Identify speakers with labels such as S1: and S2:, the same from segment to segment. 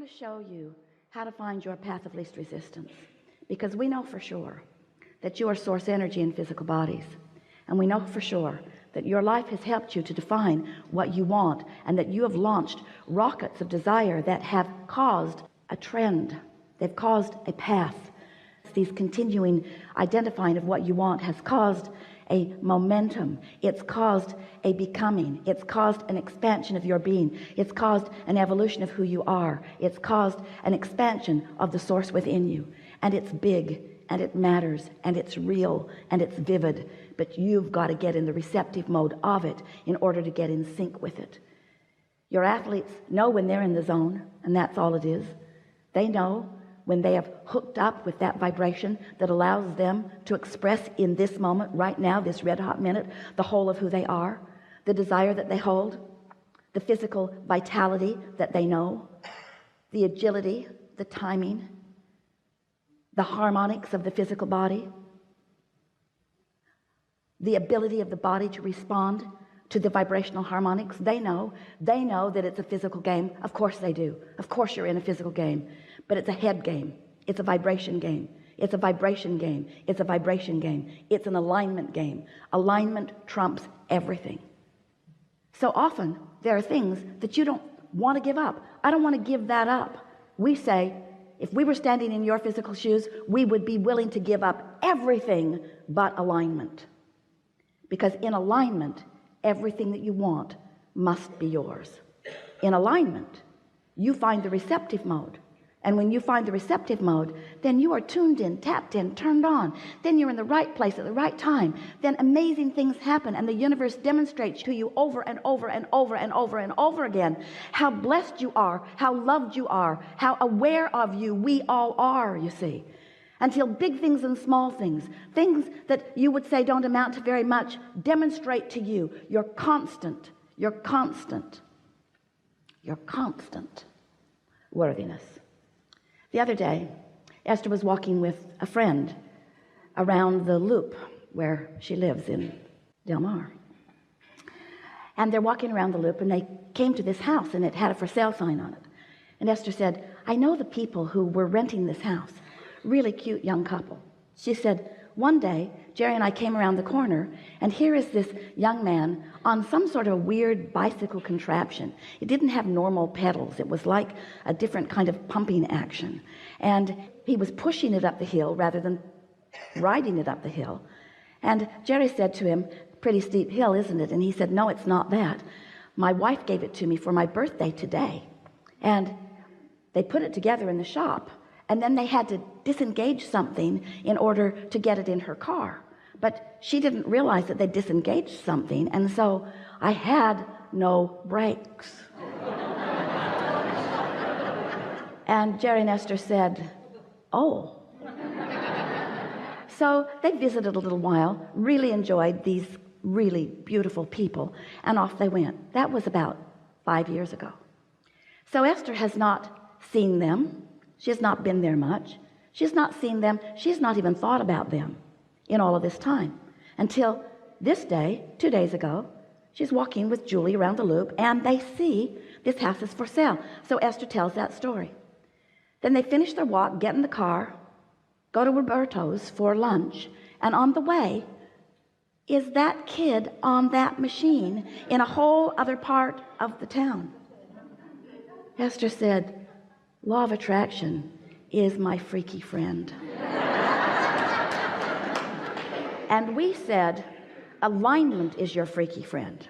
S1: to show you how to find your path of least resistance, because we know for sure that you are source energy in physical bodies, and we know for sure that your life has helped you to define what you want, and that you have launched rockets of desire that have caused a trend. They've caused a path. These continuing identifying of what you want has caused a momentum. It's caused a becoming. It's caused an expansion of your being. It's caused an evolution of who you are. It's caused an expansion of the source within you, and it's big, and it matters, and it's real, and it's vivid, but you've got to get in the receptive mode of it in order to get in sync with it. Your athletes know when they're in the zone, and that's all it is. They know when they have hooked up with that vibration that allows them to express in this moment, right now, this red hot minute, the whole of who they are, the desire that they hold, the physical vitality that they know, the agility, the timing, the harmonics of the physical body, the ability of the body to respond to the vibrational harmonics. They know that it's a physical game. Of course they do. Of course you're in a physical game, but it's a head game. It's a vibration game. It's a vibration game. It's a vibration game. It's an alignment game. Alignment trumps everything. So often there are things that you don't want to give up. I don't want to give that up. We say, if we were standing in your physical shoes, we would be willing to give up everything but alignment, because in alignment, everything that you want must be yours. In alignment, you find the receptive mode. And when you find the receptive mode, then you are tuned in, tapped in, turned on. Then you're in the right place at the right time. Then amazing things happen, and the universe demonstrates to you over and over and over and over and over again how blessed you are, how loved you are, how aware of you we all are, you see. Until big things and small things, things that you would say don't amount to very much, demonstrate to you your constant worthiness. The other day, Esther was walking with a friend around the loop where she lives in Del Mar. And they're walking around the loop, and they came to this house, and it had a for sale sign on it. And Esther said, I know the people who were renting this house. Really cute young couple. She said, one day Jerry and I came around the corner, and here is this young man on some sort of a weird bicycle contraption. It didn't have normal pedals. It was like a different kind of pumping action, and he was pushing it up the hill rather than riding it up the hill. And Jerry said to him, pretty steep hill, isn't it? And he said, no, it's not that. My wife gave it to me for my birthday today. And they put it together in the shop, and then they had to disengage something in order to get it in her car. But she didn't realize that they disengaged something, and so I had no brakes. And Jerry and Esther said, oh. So they visited a little while, really enjoyed these really beautiful people, and off they went. That was about 5 years ago. So Esther has not seen them. She has not been there much. She has not seen them. She has not even thought about them in all of this time, until this day, 2 days ago. She's walking with Julie around the loop, and they see this house is for sale. So Esther tells that story. Then they finish their walk, get in the car, go to Roberto's for lunch, and on the way is that kid on that machine in a whole other part of the town. Esther said, law of attraction is my freaky friend. And we said, alignment is your freaky friend.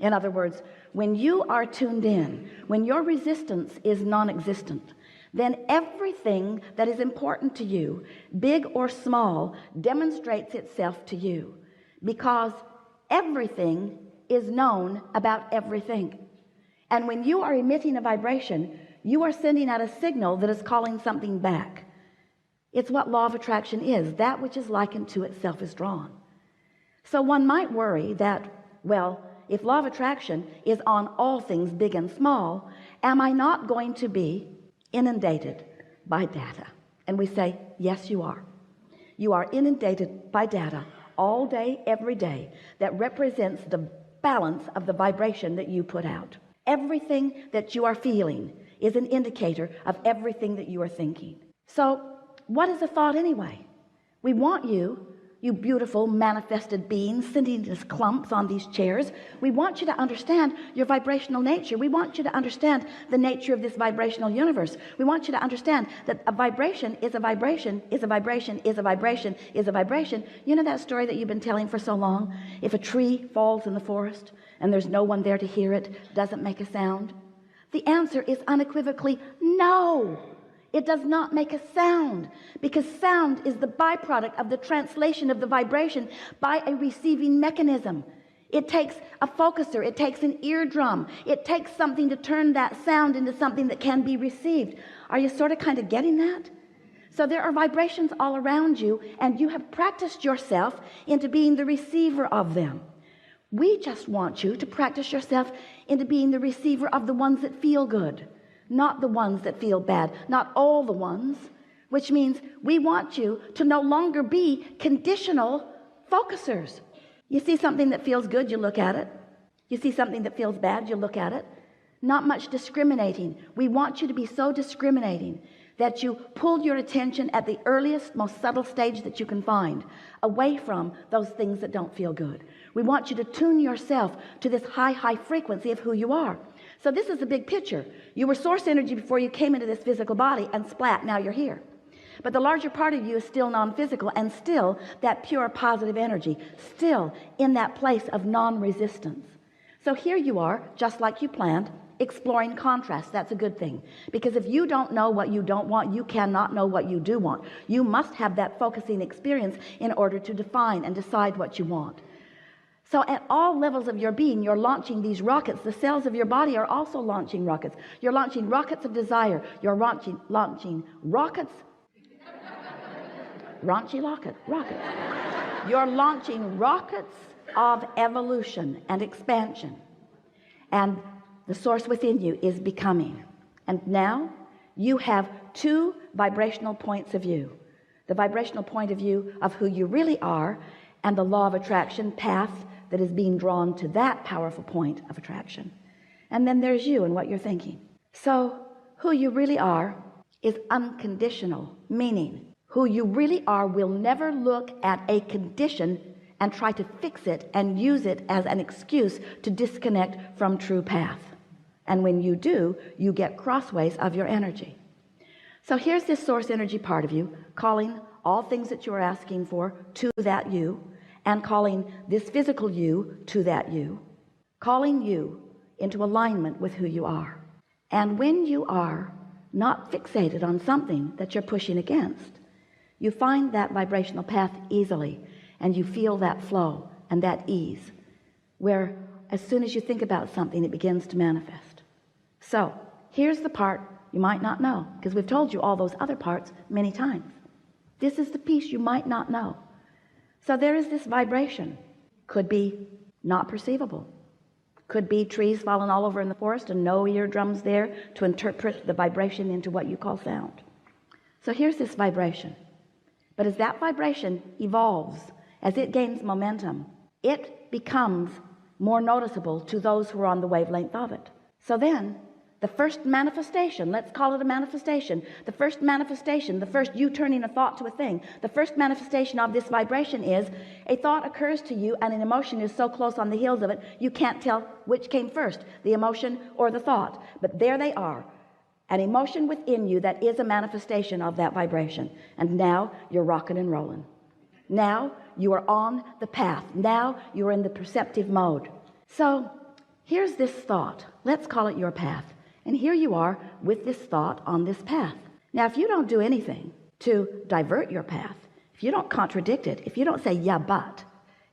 S1: In other words, when you are tuned in, when your resistance is non-existent, then everything that is important to you, big or small, demonstrates itself to you, because everything is known about everything. And when you are emitting a vibration, you are sending out a signal that is calling something back. It's what law of attraction is. That which is likened to itself is drawn. So one might worry that, well, if law of attraction is on all things big and small, am I not going to be inundated by data? And we say, yes, you are. You are inundated by data all day, every day, that represents the balance of the vibration that you put out. Everything that you are feeling is an indicator of everything that you are thinking. So what is a thought anyway? We want you beautiful manifested beings sitting as clumps on these chairs. We want you to understand your vibrational nature. We want you to understand the nature of this vibrational universe. We want you to understand that a vibration is a vibration, is a vibration, is a vibration, is a vibration. You know that story that you've been telling for so long? If a tree falls in the forest and there's no one there to hear it, doesn't make a sound? The answer is unequivocally no. It does not make a sound, because sound is the byproduct of the translation of the vibration by a receiving mechanism. It takes a focuser, it takes an eardrum, it takes something to turn that sound into something that can be received. Are you sort of kind of getting that? So there are vibrations all around you, and you have practiced yourself into being the receiver of them. We just want you to practice yourself into being the receiver of the ones that feel good, not the ones that feel bad, not all the ones, which means we want you to no longer be conditional focusers. You see something that feels good, you look at it. You see something that feels bad, you look at it. Not much discriminating. We want you to be so discriminating that you pull your attention at the earliest, most subtle stage that you can find, away from those things that don't feel good. We want you to tune yourself to this high frequency of who you are. So this is the big picture. You were source energy before you came into this physical body, and splat, now you're here. But the larger part of you is still non-physical, and still that pure positive energy, still in that place of non-resistance. So here you are, just like you planned, exploring contrast. That's a good thing, because if you don't know what you don't want, you cannot know what you do want. You must have that focusing experience in order to define and decide what you want. So at all levels of your being, you're launching these rockets. The cells of your body are also launching rockets. You're launching rockets of desire. You're launching rockets. Raunchy rockets. You're launching rockets of evolution and expansion. And the source within you is becoming. And now you have two vibrational points of view. The vibrational point of view of who you really are, and the law of attraction path that is being drawn to that powerful point of attraction. And then there's you and what you're thinking. So who you really are is unconditional, meaning who you really are will never look at a condition and try to fix it and use it as an excuse to disconnect from true path. And when you do, you get crossways of your energy. So here's this source energy part of you calling all things that you are asking for to that you, and calling this physical you to that you, calling you into alignment with who you are. And when you are not fixated on something that you're pushing against, you find that vibrational path easily, and you feel that flow and that ease, where as soon as you think about something, it begins to manifest. So here's the part you might not know, because we've told you all those other parts many times. This is the piece you might not know. So there is this vibration. Could be not perceivable. Could be trees falling all over in the forest and no eardrums there to interpret the vibration into what you call sound. So here's this vibration. But as that vibration evolves, as it gains momentum, it becomes more noticeable to those who are on the wavelength of it. So then the first manifestation, let's call it a manifestation, the first you turning a thought to a thing, the first manifestation of this vibration is a thought occurs to you, and an emotion is so close on the heels of it you can't tell which came first, the emotion or the thought. But there they are, an emotion within you that is a manifestation of that vibration. And now you're rocking and rolling. Now you are on the path. Now you are in the perceptive mode. So here's this thought, let's call it your path. And here you are with this thought on this path. Now, if you don't do anything to divert your path, if you don't contradict it, if you don't say, yeah, but,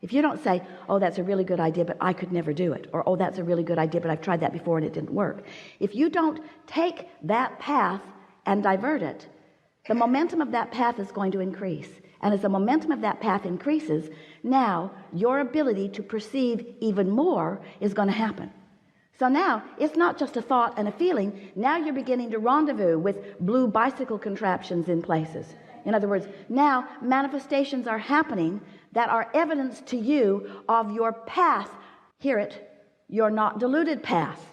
S1: if you don't say, oh, that's a really good idea, but I could never do it, or, oh, that's a really good idea, but I've tried that before and it didn't work. If you don't take that path and divert it, the momentum of that path is going to increase. And as the momentum of that path increases, now your ability to perceive even more is going to happen. So now it's not just a thought and a feeling. Now you're beginning to rendezvous with blue bicycle contraptions in places. In other words, now manifestations are happening that are evidence to you of your path. Hear it. You're not diluted path.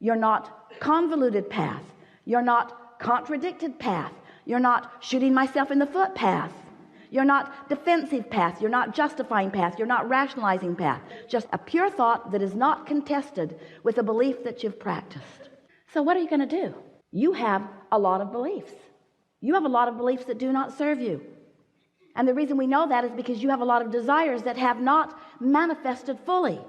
S1: You're not convoluted path. You're not contradicted path. You're not shooting myself in the foot path. You're not defensive path. You're not justifying path. You're not rationalizing path. Just a pure thought that is not contested with a belief that you've practiced. So what are you going to do? You have a lot of beliefs. You have a lot of beliefs that do not serve you. And the reason we know that is because you have a lot of desires that have not manifested fully.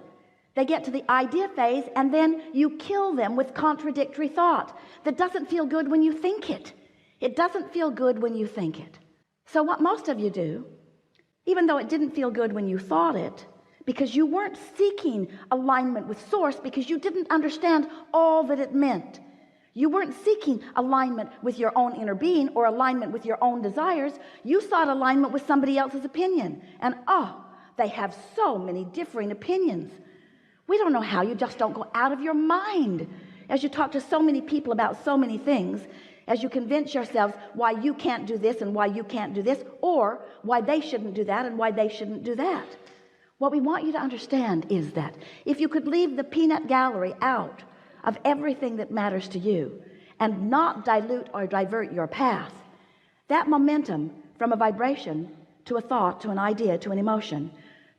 S1: They get to the idea phase and then you kill them with contradictory thought that doesn't feel good when you think it. It doesn't feel good when you think it. So what most of you do, even though it didn't feel good when you thought it, because you weren't seeking alignment with source, because you didn't understand all that it meant. You weren't seeking alignment with your own inner being or alignment with your own desires. You sought alignment with somebody else's opinion. And they have so many differing opinions. We don't know how. You just don't go out of your mind as you talk to so many people about so many things, as you convince yourselves why you can't do this and why you can't do this, or why they shouldn't do that and why they shouldn't do that. What we want you to understand is that if you could leave the peanut gallery out of everything that matters to you and not dilute or divert your path, that momentum from a vibration to a thought, to an idea, to an emotion,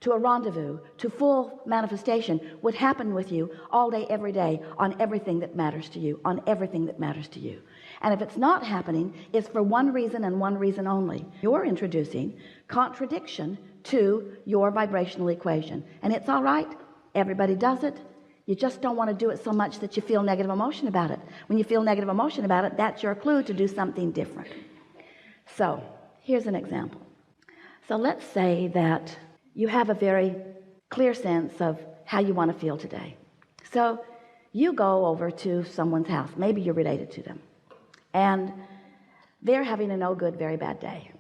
S1: to a rendezvous, to full manifestation would happen with you all day, every day, on everything that matters to you, on everything that matters to you. And if it's not happening, it's for one reason and one reason only. You're introducing contradiction to your vibrational equation. And it's all right. Everybody does it. You just don't want to do it so much that you feel negative emotion about it. When you feel negative emotion about it, that's your clue to do something different. So here's an example. So let's say that you have a very clear sense of how you want to feel today. So you go over to someone's house. Maybe you're related to them. And they're having a no good, very bad day.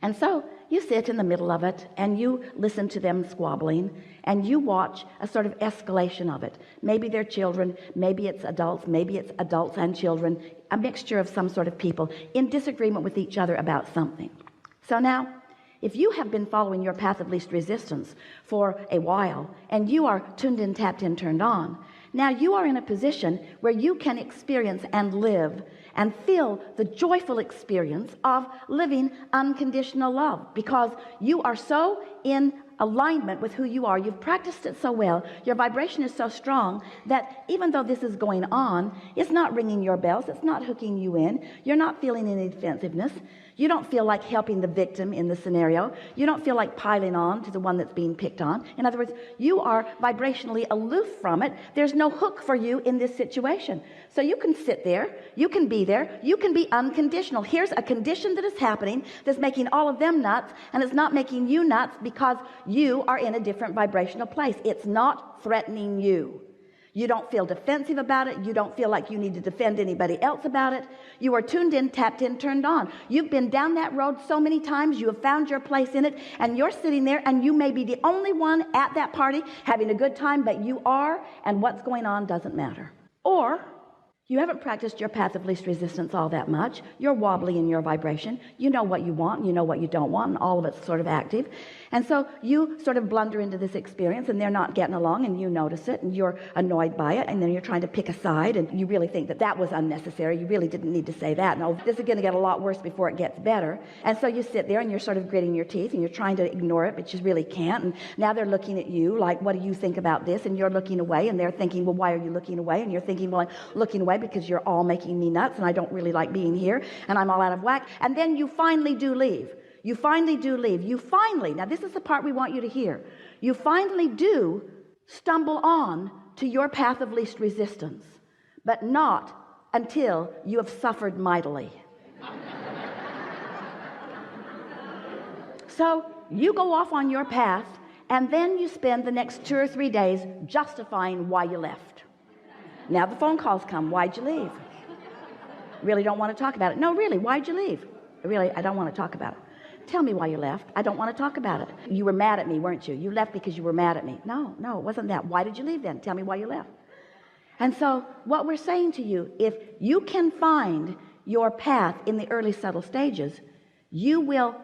S1: And so you sit in the middle of it and you listen to them squabbling and you watch a sort of escalation of it. Maybe they're children, maybe it's adults and children, a mixture of some sort of people in disagreement with each other about something. So now, if you have been following your path of least resistance for a while and you are tuned in, tapped in, turned on, now you are in a position where you can experience and live and feel the joyful experience of living unconditional love, because you are so in alignment with who you are. You've practiced it so well. Your vibration is so strong that even though this is going on, it's not ringing your bells. It's not hooking you in. You're not feeling any defensiveness. You don't feel like helping the victim in the scenario. You don't feel like piling on to the one that's being picked on. In other words, you are vibrationally aloof from it. There's no hook for you in this situation. So you can sit there. You can be there. You can be unconditional. Here's a condition that is happening that's making all of them nuts, and it's not making you nuts because you are in a different vibrational place. It's not threatening you. You don't feel defensive about it. You don't feel like you need to defend anybody else about it. You are tuned in, tapped in, turned on. You've been down that road so many times. You have found your place in it, and you're sitting there, and you may be the only one at that party having a good time, but you are, and what's going on doesn't matter. Or you haven't practiced your path of least resistance all that much. You're wobbly in your vibration. You know what you want, you know what you don't want, and all of it's sort of active. And so you sort of blunder into this experience, and they're not getting along, and you notice it, and you're annoyed by it, and then you're trying to pick a side, and you really think that that was unnecessary. You really didn't need to say that. No, this is going to get a lot worse before it gets better. And so you sit there, and you're sort of gritting your teeth, and you're trying to ignore it, but you really can't. And now they're looking at you like, what do you think about this? And you're looking away, and they're thinking, well, why are you looking away? And you're thinking, well, I'm looking away because you're all making me nuts, and I don't really like being here, and I'm all out of whack. And then you finally do leave. You finally do leave. You finally, now this is the part we want you to hear. You finally do stumble on to your path of least resistance, but not until you have suffered mightily. So you go off on your path, and then you spend the next 2 or 3 days justifying why you left. Now the phone calls come. Why'd you leave? Really don't want to talk about it. No, really, why'd you leave? Really, I don't want to talk about it. Tell me why you left. I don't want to talk about it. You were mad at me, weren't you? You left because you were mad at me. No, it wasn't that. Why did you leave then? Tell me why you left. And so what we're saying to you, if you can find your path in the early subtle stages, you will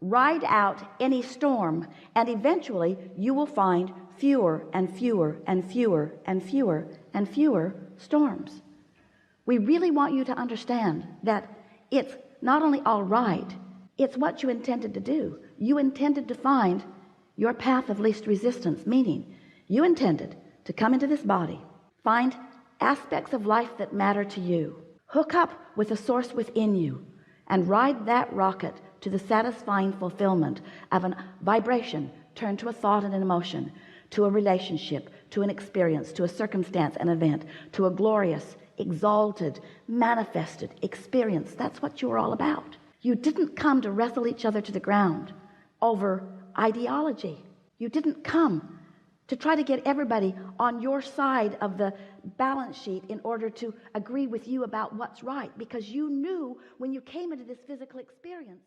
S1: ride out any storm, and eventually you will find fewer and fewer and fewer and fewer and fewer storms. We really want you to understand that it's not only all right, it's what you intended to do. You intended to find your path of least resistance, meaning you intended to come into this body, find aspects of life that matter to you, hook up with a source within you, and ride that rocket to the satisfying fulfillment of a vibration turned to a thought and an emotion, to a relationship, to an experience, to a circumstance, an event, to a glorious, exalted, manifested experience. That's what you're all about. You didn't come to wrestle each other to the ground over ideology. You didn't come to try to get everybody on your side of the balance sheet in order to agree with you about what's right, because you knew when you came into this physical experience